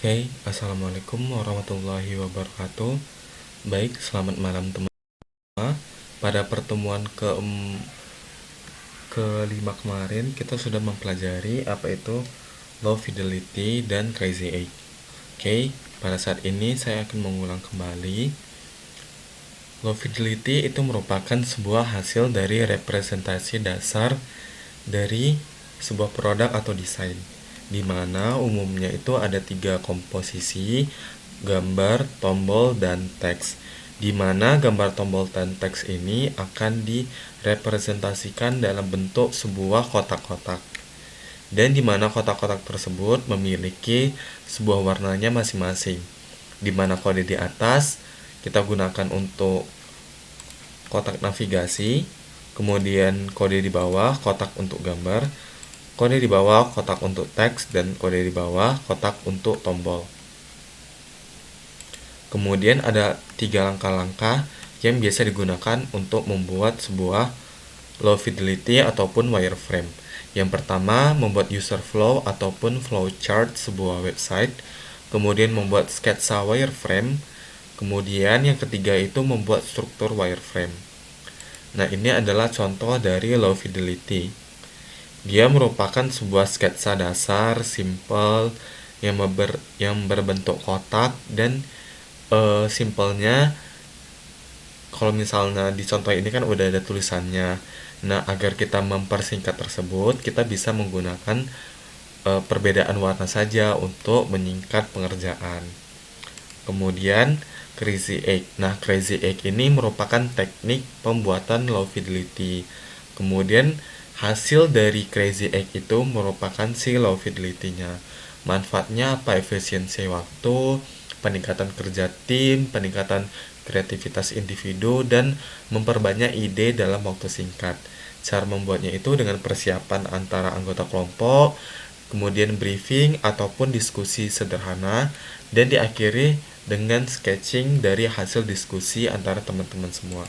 Oke, Assalamualaikum warahmatullahi wabarakatuh. Baik, selamat malam teman-teman. Pada pertemuan kelima kemarin, kita sudah mempelajari apa itu low fidelity dan crazy eight. Oke, pada saat ini saya akan mengulang kembali. Low fidelity itu merupakan sebuah hasil dari representasi dasar dari sebuah produk atau desain, di mana umumnya itu ada tiga komposisi: gambar, tombol, dan teks. Di mana gambar, tombol, dan teks ini akan direpresentasikan dalam bentuk sebuah kotak-kotak, dan di mana kotak-kotak tersebut memiliki sebuah warnanya masing-masing. Di mana kode di atas kita gunakan untuk kotak navigasi, kemudian kode di bawah kotak untuk gambar, kode di bawah kotak untuk teks, dan kode di bawah kotak untuk tombol. Kemudian ada tiga langkah-langkah yang biasa digunakan untuk membuat sebuah low fidelity ataupun wireframe. Yang pertama, membuat user flow ataupun flowchart sebuah website, kemudian membuat sketsa wireframe, kemudian yang ketiga itu membuat struktur wireframe. Nah, ini adalah contoh dari low fidelity. Dia merupakan sebuah sketsa dasar, simple, yang berbentuk kotak, dan simpelnya, kalau misalnya di contoh ini kan udah ada tulisannya. Nah, agar kita mempersingkat tersebut, kita bisa menggunakan perbedaan warna saja untuk menyingkat pengerjaan. Kemudian crazy egg. Nah, crazy egg ini merupakan teknik pembuatan low fidelity. Kemudian hasil dari crazy egg itu merupakan si low fidelity-nya. Manfaatnya apa? Efisiensi waktu, peningkatan kerja tim, peningkatan kreativitas individu, dan memperbanyak ide dalam waktu singkat. Cara membuatnya itu dengan persiapan antara anggota kelompok, kemudian briefing ataupun diskusi sederhana, dan diakhiri dengan sketching dari hasil diskusi antara teman-teman semua.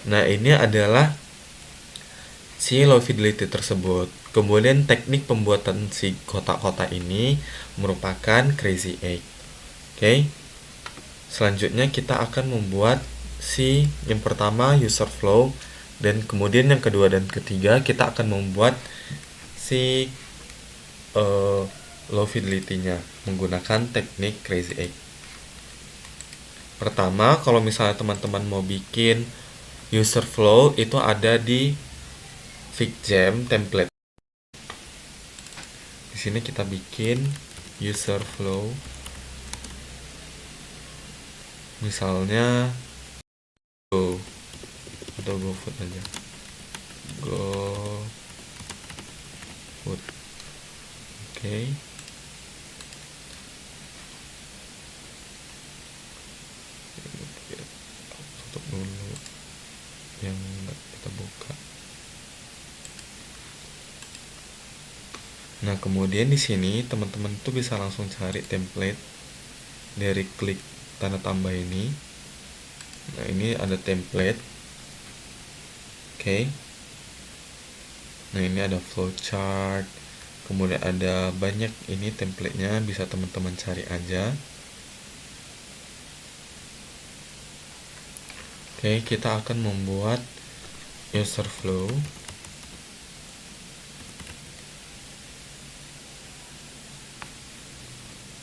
Nah, ini adalah si low fidelity tersebut. Kemudian teknik pembuatan si kotak-kotak ini merupakan crazy egg. Oke. Selanjutnya kita akan membuat si yang pertama user flow, dan kemudian yang kedua dan ketiga kita akan membuat si low fidelity-nya menggunakan teknik crazy egg. Pertama, kalau misalnya teman-teman mau bikin user flow, itu ada di FigJam template. Di sini kita bikin user flow. Misalnya Go atau GoFood aja. GoFood. Oke. Tutup dulu yang nggak kita buka. Nah, kemudian di sini teman-teman tuh bisa langsung cari template dari klik tanda tambah ini. Nah, ini ada template. Oke. Nah, ini ada flowchart. Kemudian ada banyak ini templatenya, bisa teman-teman cari aja. Oke, kita akan membuat user flow.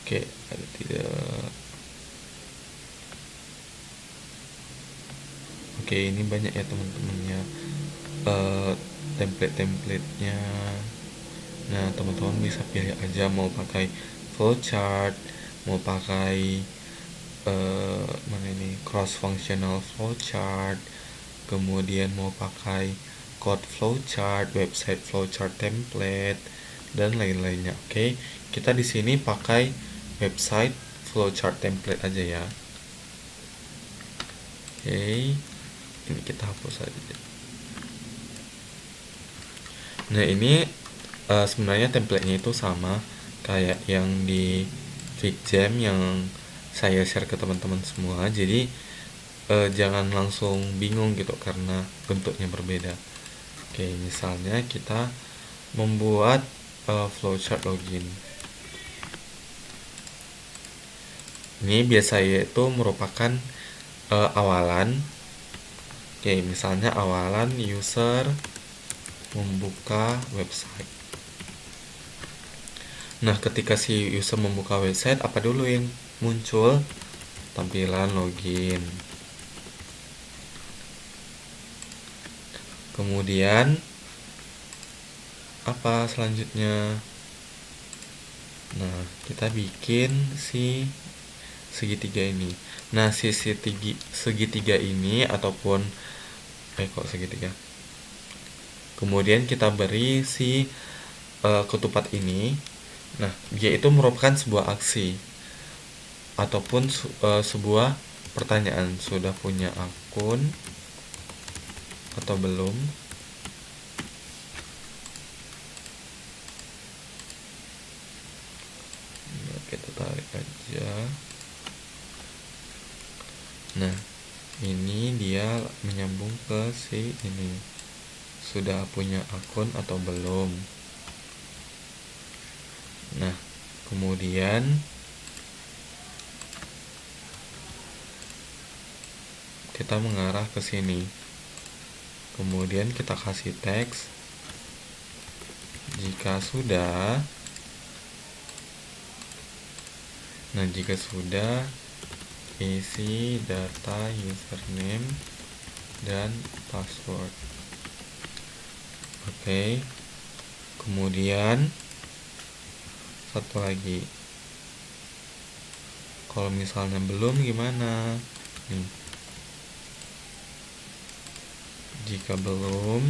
Oke, ada tidak. Oke, ini banyak ya teman-temannya, template-templatenya. Nah, teman-teman bisa pilih aja mau pakai flowchart, mau pakai mana ini, cross functional flowchart, kemudian mau pakai code flowchart, website flowchart template, dan lain-lainnya. Oke, kita di sini pakai website flowchart template aja ya. Oke, ini kita hapus saja. Nah, ini sebenarnya templatenya itu sama kayak yang di FigJam yang saya share ke teman-teman semua. Jadi jangan langsung bingung gitu karena bentuknya berbeda. Oke, misalnya kita membuat flowchart login. Ini biasanya itu merupakan awalan. Oke, misalnya awalan user membuka website. Nah, ketika si user membuka website, apa dulu yang muncul? Tampilan login. Kemudian apa selanjutnya? Nah, kita bikin si segitiga ini. Nah, si segitiga ini ataupun kok segitiga. Kemudian kita beri si ketupat ini. Nah, dia itu merupakan sebuah aksi ataupun sebuah pertanyaan. Sudah punya akun atau belum? Nah, kita tarik aja. Nah, ini dia menyambung ke si ini. Sudah punya akun atau belum? Nah, kemudian kita mengarah ke sini. Kemudian kita kasih teks. Jika sudah, isi data username dan password. Oke. Kemudian satu lagi. Kalau misalnya belum gimana? Nih. Jika belum,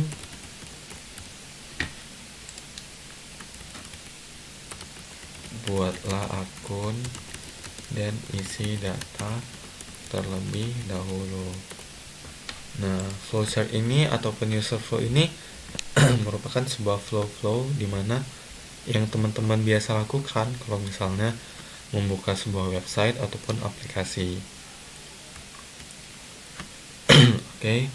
buatlah akun dan isi data terlebih dahulu. Nah, flowchart ini ataupun user flow ini merupakan sebuah flow di mana yang teman-teman biasa lakukan kalau misalnya membuka sebuah website ataupun aplikasi. Oke.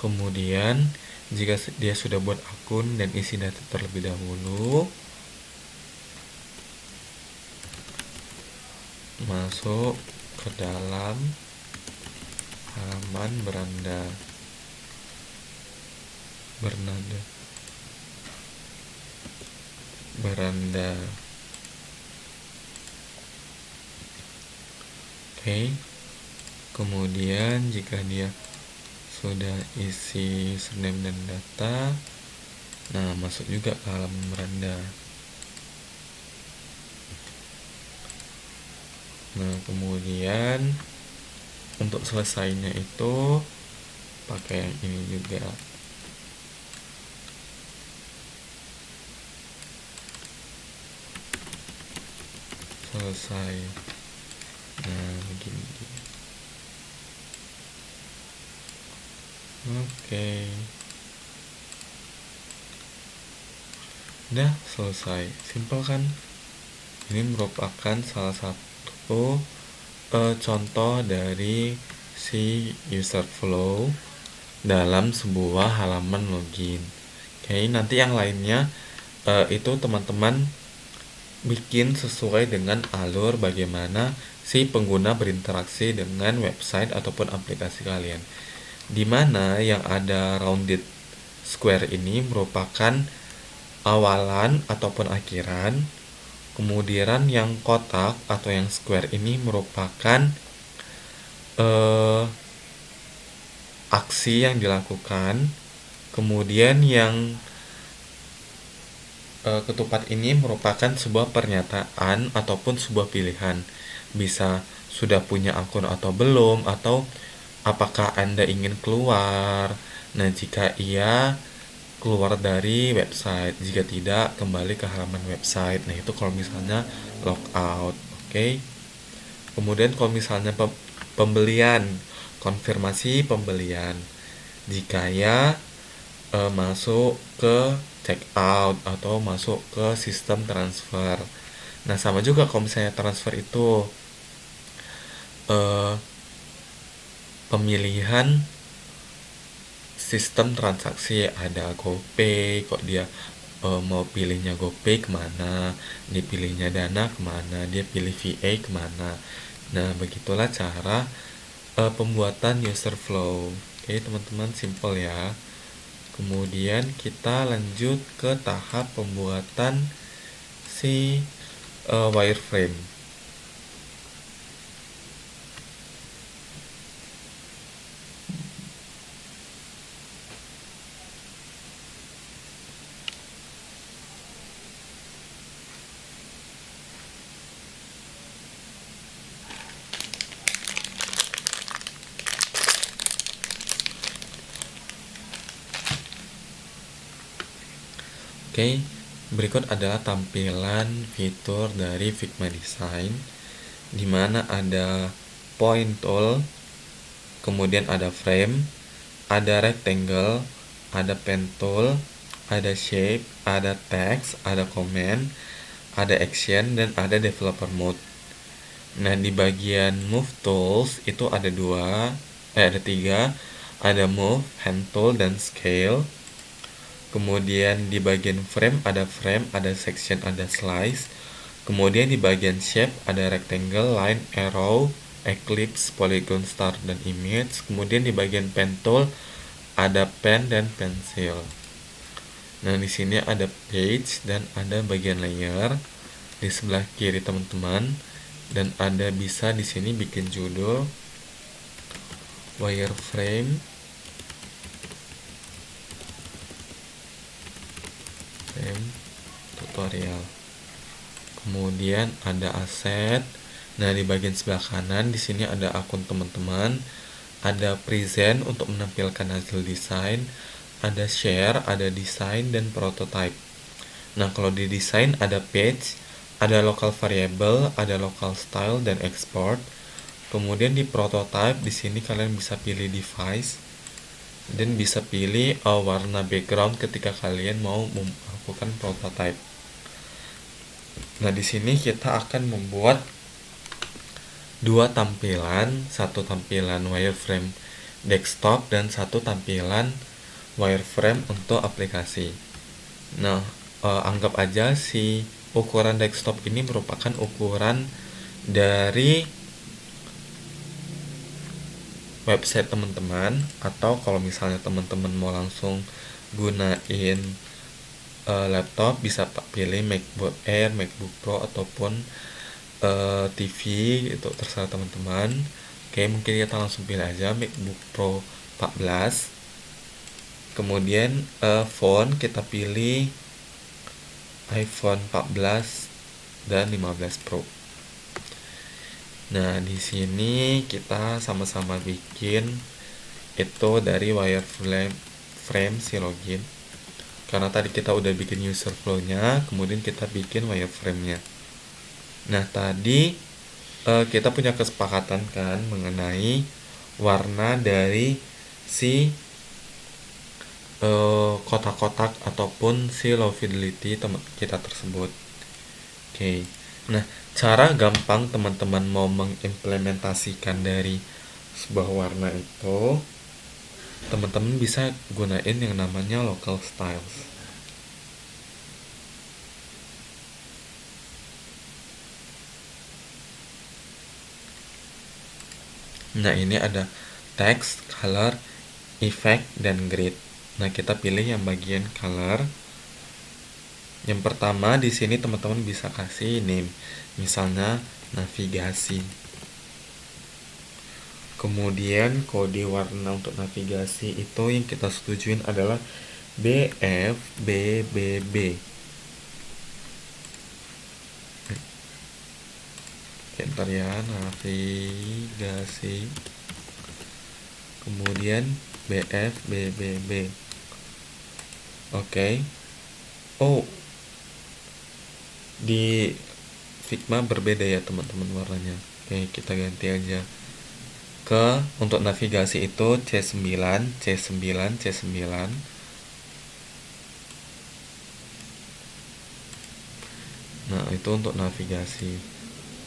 Kemudian jika dia sudah buat akun dan isi data terlebih dahulu, masuk ke dalam halaman beranda. Oke. Kemudian jika dia sudah isi username dan data, nah masuk juga ke halaman beranda. Nah, kemudian untuk selesainya itu pakai yang ini juga. Selesai. Nah, begini. Oke. Udah selesai. Simpel kan? Ini merupakan salah satu contoh dari si user flow dalam sebuah halaman login. Oke, nanti yang lainnya itu teman-teman bikin sesuai dengan alur bagaimana si pengguna berinteraksi dengan website ataupun aplikasi kalian. Di mana yang ada rounded square ini merupakan awalan ataupun akhiran. Kemudian yang kotak atau yang square ini merupakan aksi yang dilakukan. Kemudian yang ketupat ini merupakan sebuah pernyataan ataupun sebuah pilihan. Bisa sudah punya akun atau belum, atau apakah Anda ingin keluar. Nah, jika iya, keluar dari website. Jika tidak, kembali ke halaman website. Nah, itu kalau misalnya logout. Oke. Kemudian kalau misalnya pembelian, konfirmasi pembelian. Jika ya, masuk ke checkout atau masuk ke sistem transfer. Nah, sama juga kalau misalnya transfer itu pemilihan sistem transaksi. Ada GoPay, kok dia mau pilihnya GoPay kemana, dia pilihnya Dana kemana, dia pilih VA kemana. Nah, begitulah cara pembuatan user flow. Oke, teman-teman, simple ya. Kemudian kita lanjut ke tahap pembuatan si wireframe. Oke, berikut adalah tampilan fitur dari Figma Design, di mana ada point tool, kemudian ada frame, ada rectangle, ada pen tool, ada shape, ada text, ada comment, ada action, dan ada developer mode. Nah, di bagian move tools itu ada tiga, ada move, hand tool, dan scale. Kemudian di bagian frame, ada section, ada slice. Kemudian di bagian shape ada rectangle, line, arrow, ellipse, polygon, star, dan image. Kemudian di bagian pen tool ada pen dan pensil. Nah, di sini ada page dan ada bagian layer di sebelah kiri teman-teman, dan Anda bisa di sini bikin judul wireframe tutorial. Kemudian ada aset. Nah, di bagian sebelah kanan di sini ada akun teman-teman, ada present untuk menampilkan hasil desain, ada share, ada desain, dan prototype. Nah, kalau di desain ada page, ada local variable, ada local style, dan export. Kemudian di prototype di sini kalian bisa pilih device dan bisa pilih warna background ketika kalian mau melakukan prototype. Nah, di sini kita akan membuat dua tampilan, satu tampilan wireframe desktop dan satu tampilan wireframe untuk aplikasi. Nah, anggap aja si ukuran desktop ini merupakan ukuran dari website teman-teman, atau kalau misalnya teman-teman mau langsung gunain laptop, bisa pilih MacBook Air, MacBook Pro, ataupun TV, itu terserah teman-teman. Oke, mungkin kita langsung pilih aja MacBook Pro 14. Kemudian font kita pilih iPhone 14 dan 15 Pro. Nah, di sini kita sama-sama bikin itu dari wireframe si login. Karena tadi kita udah bikin user flow-nya, kemudian kita bikin wireframe-nya. Nah, tadi kita punya kesepakatan kan mengenai warna dari si kotak-kotak ataupun si low fidelity kita tersebut. Oke. Nah, cara gampang teman-teman mau mengimplementasikan dari sebuah warna itu, teman-teman bisa gunain yang namanya local styles. Nah, ini ada text, color, effect, dan grid. Nah, kita pilih yang bagian color. Yang pertama di sini teman-teman bisa kasih name, misalnya navigasi. Kemudian kode warna untuk navigasi itu yang kita setujuin adalah BFBBB. Bentar ya, navigasi. Kemudian BFBBB. Oke. Oh, di Figma berbeda ya teman-teman warnanya. Oke, kita ganti aja ke untuk navigasi itu C9, C9, C9. Nah, itu untuk navigasi.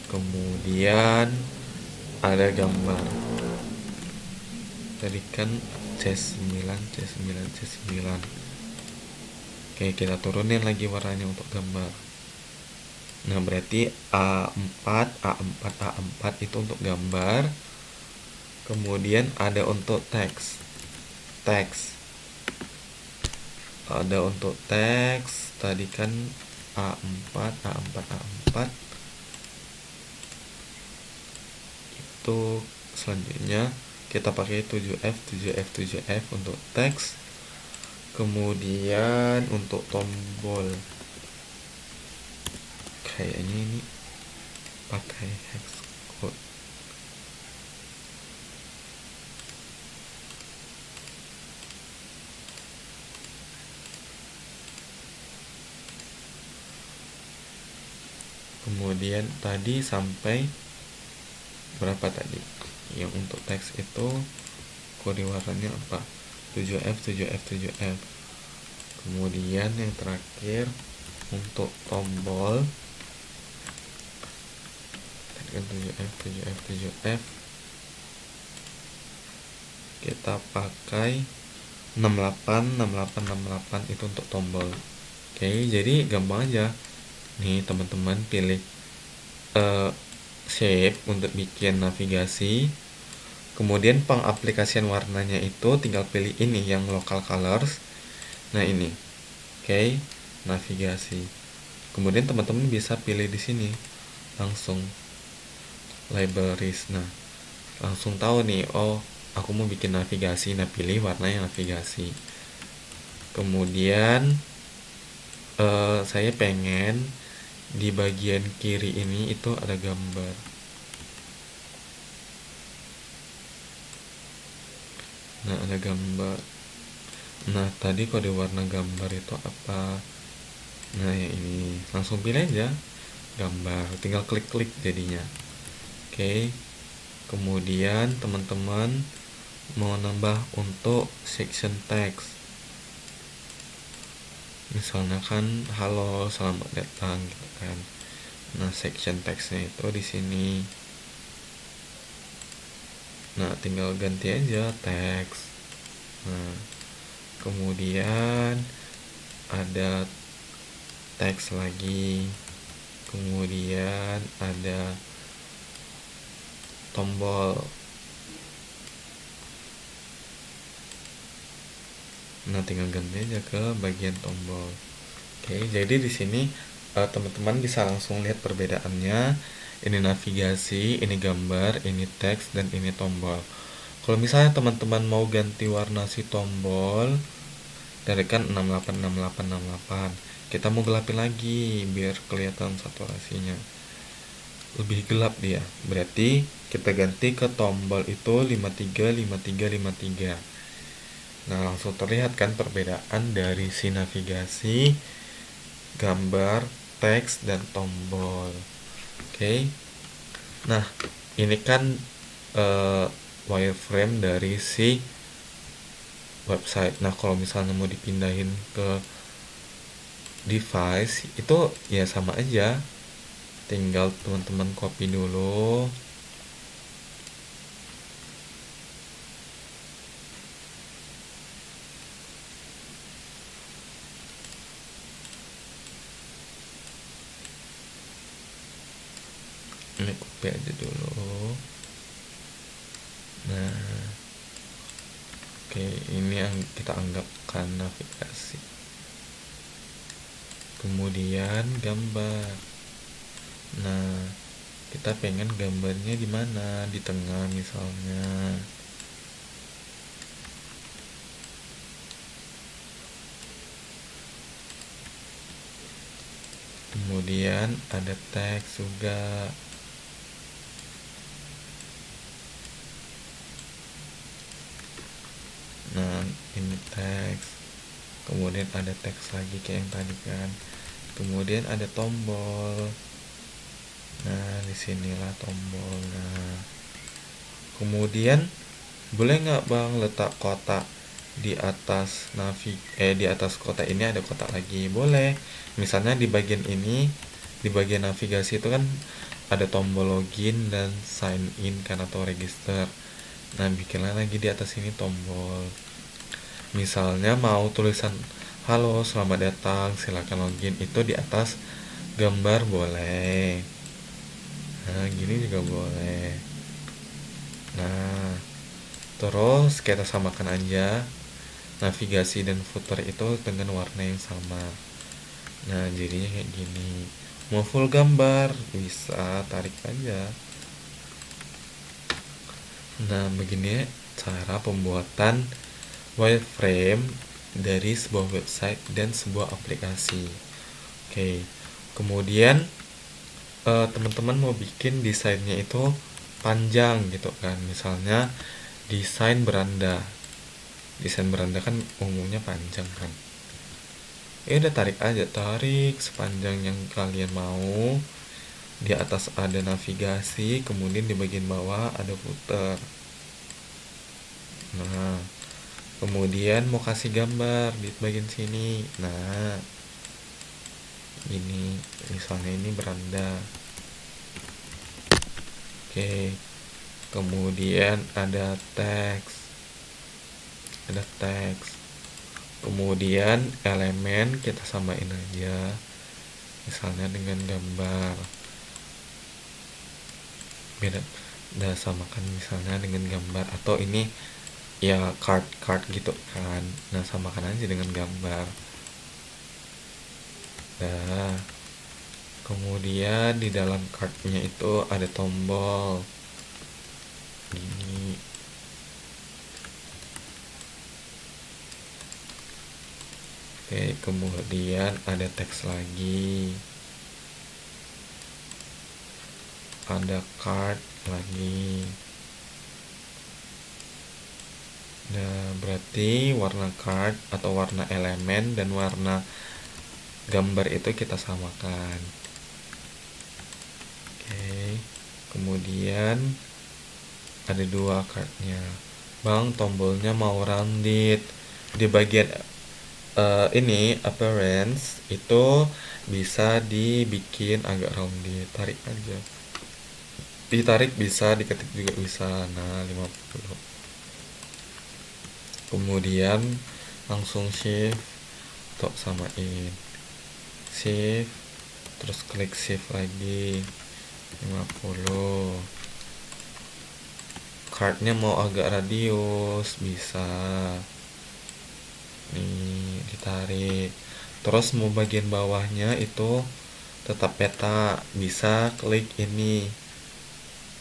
Kemudian ada gambar. Tadi kan C9, C9, C9. Oke, kita turunin lagi warnanya untuk gambar. Nah, berarti A4, A4, A4 itu untuk gambar. Kemudian ada untuk teks. Teks. Ada untuk teks. Tadi kan A4, A4, A4. Itu selanjutnya kita pakai 7F, 7F, 7F untuk teks. Kemudian untuk tombol, kayaknya ini pakai hex code. Kemudian tadi sampai berapa tadi? Yang untuk teks itu kode warnanya apa? 7F, 7F, 7F. Kemudian yang terakhir untuk tombol, tadi kan 7F, 7F, 7F. Kita pakai 68, 68, 68 itu untuk tombol. Oke, jadi gampang aja. Nih teman-teman pilih shape untuk bikin navigasi. Kemudian pengaplikasian warnanya itu tinggal pilih ini yang local colors. Nah ini, oke, navigasi. Kemudian teman-teman bisa pilih di sini langsung libraries. Nah, langsung tahu nih, oh aku mau bikin navigasi. Nah, pilih warnanya navigasi. Kemudian saya pengen di bagian kiri ini itu ada gambar. Nah, ada gambar. Nah, tadi kode warna gambar itu apa? Nah, yang ini. Langsung pilih aja gambar. Tinggal klik-klik jadinya. Oke. Kemudian teman-teman mau nambah untuk section text. Misalnya kan halo, selamat datang gitu kan. Nah, section textnya itu di sini. Nah, tinggal ganti aja teks. Nah, kemudian ada teks lagi. Kemudian ada tombol. Nah, tinggal ganti aja ke bagian tombol. Oke, jadi di sini teman-teman bisa langsung lihat perbedaannya. Ini navigasi, ini gambar, ini teks, dan ini tombol. Kalau misalnya teman-teman mau ganti warna si tombol, dari kan 68, 68, 68. Kita mau gelapin lagi biar kelihatan saturasinya lebih gelap dia. Berarti kita ganti ke tombol itu 53, 53, 53. Nah, langsung terlihat kan perbedaan dari si navigasi, gambar, teks, dan tombol. Oke. Nah, ini kan wireframe dari si website. Nah, kalau misalnya mau dipindahin ke device, itu ya sama aja. Tinggal teman-teman copy dulu. Ini copy aja dulu. Nah, oke, ini yang kita anggapkan navigasi. Kemudian gambar. Nah, kita pengen gambarnya di mana? Di tengah misalnya. Kemudian ada teks juga. Nah, ini teks. Kemudian ada teks lagi kayak yang tadi kan. Kemudian ada tombol. Nah, disinilah tombol. Nah, kemudian boleh nggak bang letak kotak di atas di atas kotak ini ada kotak lagi? Boleh. Misalnya di bagian ini, di bagian navigasi itu kan ada tombol login dan sign in kan atau register. Nah, bikinlah lagi di atas ini tombol. Misalnya mau tulisan halo, selamat datang, silakan login, itu di atas gambar boleh, nah gini juga boleh. Nah terus kita samakan aja navigasi dan footer itu dengan warna yang sama. Nah jadinya kayak gini. Mau full gambar bisa tarik aja. Nah begini cara pembuatan wireframe dari sebuah website dan sebuah aplikasi. Oke, kemudian teman-teman mau bikin desainnya itu panjang gitu kan, misalnya desain beranda. Desain beranda kan umumnya panjang kan. Udah tarik aja, tarik sepanjang yang kalian mau. Di atas ada navigasi, kemudian di bagian bawah ada footer. Nah, kemudian mau kasih gambar di bagian sini. Nah, ini misalnya ini beranda. Oke. Kemudian ada teks. Ada teks. Kemudian elemen kita samain aja. Misalnya dengan gambar. Beda. Nah, samakan misalnya dengan gambar atau ini ya card gitu kan. Nah, samakan aja dengan gambar. Nah, kemudian di dalam cardnya itu ada tombol gini. Oke, kemudian ada teks lagi, ada card lagi. Nah, berarti warna card atau warna elemen dan warna gambar itu kita samakan. Oke, kemudian ada dua cardnya. Bang, tombolnya mau rounded. Di bagian ini appearance itu bisa dibikin agak rounded. Tarik aja. Ditarik bisa, diketik juga bisa. Nah, 50. Kemudian langsung shift untuk samain. Shift terus klik shift lagi 50. Cardnya mau agak radius bisa nih, ditarik. Terus mau bagian bawahnya itu tetap peta, bisa klik ini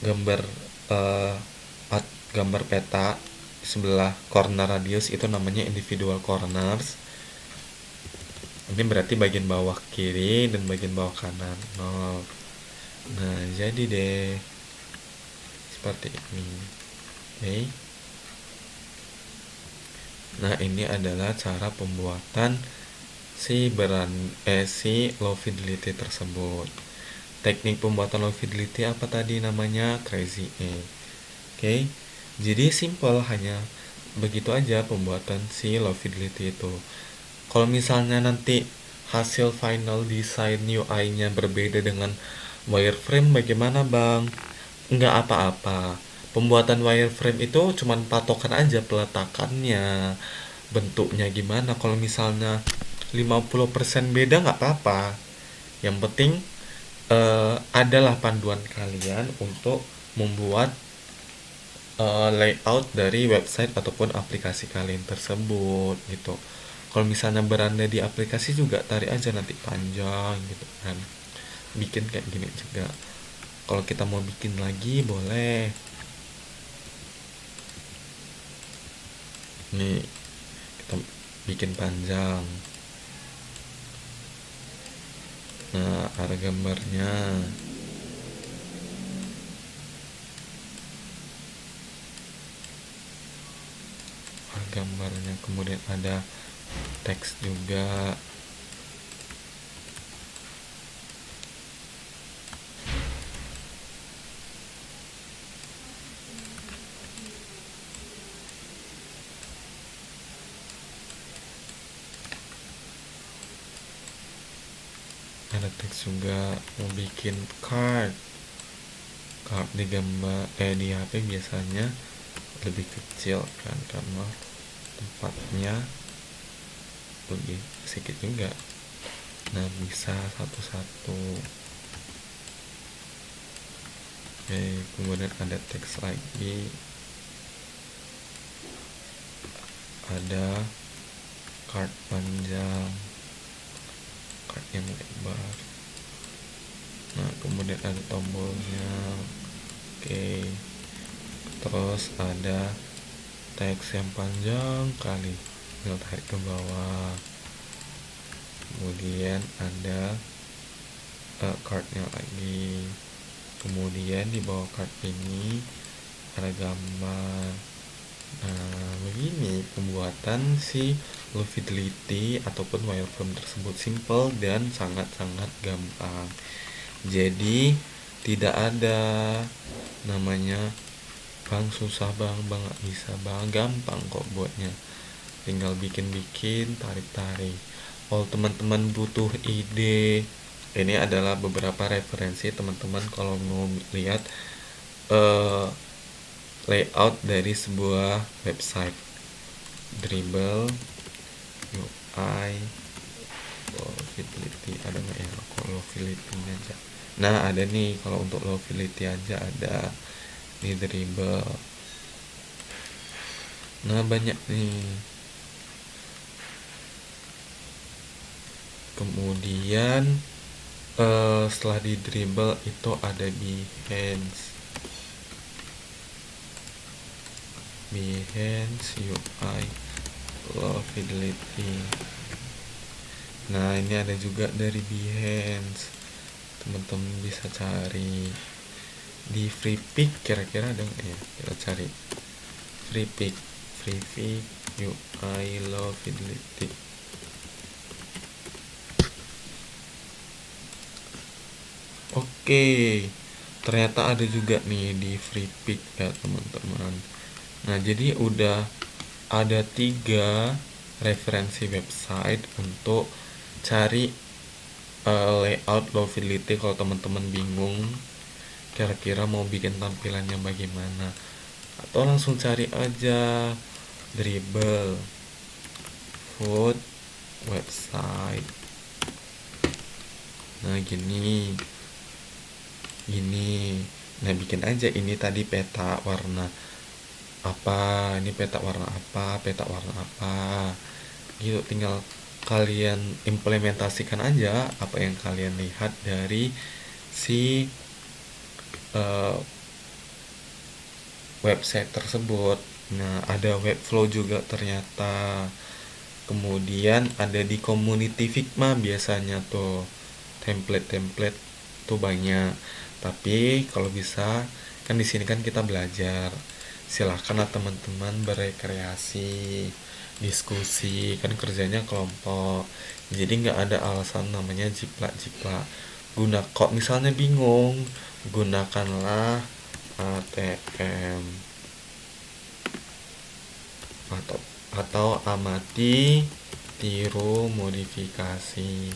gambar eh, gambar peta sebelah corner radius itu namanya individual corners. Ini berarti bagian bawah kiri dan bagian bawah kanan 0. Nah jadi deh seperti ini. Oke. Nah ini adalah cara pembuatan si low fidelity tersebut. Teknik pembuatan low fidelity apa tadi namanya? Crazy Eight. Oke. Jadi simple, hanya begitu aja pembuatan si low fidelity itu. Kalau misalnya nanti hasil final design UI-nya berbeda dengan wireframe, bagaimana bang? Nggak apa-apa. Pembuatan wireframe itu cuman patokan aja peletakannya, bentuknya gimana. Kalau misalnya 50% beda nggak apa-apa. Yang penting adalah panduan kalian untuk membuat layout dari website ataupun aplikasi kalian tersebut gitu. Kalau misalnya beranda di aplikasi juga tarik aja nanti panjang gitu kan. Bikin kayak gini juga. Kalau kita mau bikin lagi boleh. Nih kita bikin panjang. Nah, ada gambarnya. Gambarnya kemudian ada teks juga. Ada teks juga. Mau bikin card di gambar di HP biasanya lebih kecil kan karena tempatnya lebih sedikit juga. Nah, bisa satu-satu. Oke, kemudian ada teks lagi, ada card panjang, card yang lebar. Nah, kemudian ada tombolnya. Oke, terus ada teks yang panjang kali, tinggal tarik ke bawah. Kemudian ada cardnya lagi. Kemudian di bawah card ini ada gambar. Nah, begini pembuatan si low fidelity ataupun wireframe tersebut, simple dan sangat-sangat gampang. Jadi tidak ada namanya bang susah bang nggak bisa bang, gampang kok buatnya, tinggal bikin-bikin, tarik-tarik. Kalau teman-teman butuh ide, ini adalah beberapa referensi teman-teman kalau mau lihat layout dari sebuah website. Dribble, UI, Lowfidelity, ada nggak ya kalau Lowfidelity aja? Nah, ada nih, kalau untuk Lowfidelity aja ada di Dribble. Nah, banyak nih. Kemudian setelah di Dribble itu ada Behance UI Lowfidelity. Nah, ini ada juga dari Behance, teman-teman bisa cari di Freepik, kira-kira ada nggak ya? Kita cari Freepik UI Lowfidelity. Oke, ternyata ada juga nih di Freepik ya teman-teman. Nah, jadi udah ada 3 referensi website untuk cari layout Lowfidelity kalau teman-teman bingung kira-kira mau bikin tampilannya bagaimana, atau langsung cari aja Dribble food website. Nah, gini, nah bikin aja ini tadi peta warna apa, ini peta warna apa gitu, tinggal kalian implementasikan aja apa yang kalian lihat dari si website tersebut. Nah, ada webflow juga ternyata. Kemudian ada di community Figma biasanya tuh template tuh banyak. Tapi kalau bisa kan di sini kan kita belajar. Silahkanlah teman-teman berekreasi, diskusi, kan kerjanya kelompok. Jadi nggak ada alasan namanya jiplak-jiplak. Kok misalnya bingung, gunakanlah ATM atau amati, tiru, modifikasi.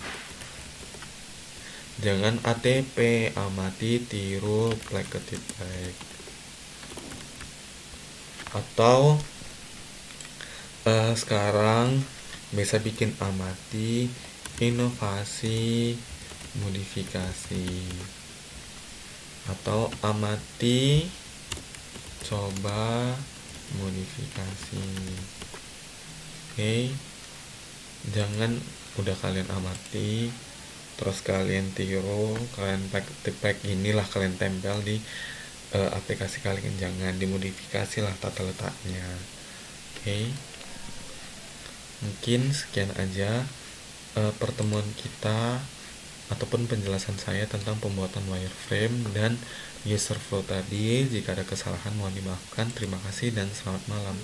Jangan ATP, amati, tiru, plek ketiplek. Atau sekarang bisa bikin amati, inovasi, modifikasi. Atau amati, coba, modifikasi. Oke, jangan udah kalian amati terus kalian tiru, kalian plek inilah kalian tempel di aplikasi kalian, jangan dimodifikasi lah tata letaknya. Oke, mungkin sekian aja pertemuan kita ataupun penjelasan saya tentang pembuatan wireframe dan user flow tadi. Jika ada kesalahan mohon dimaafkan. Terima kasih dan selamat malam.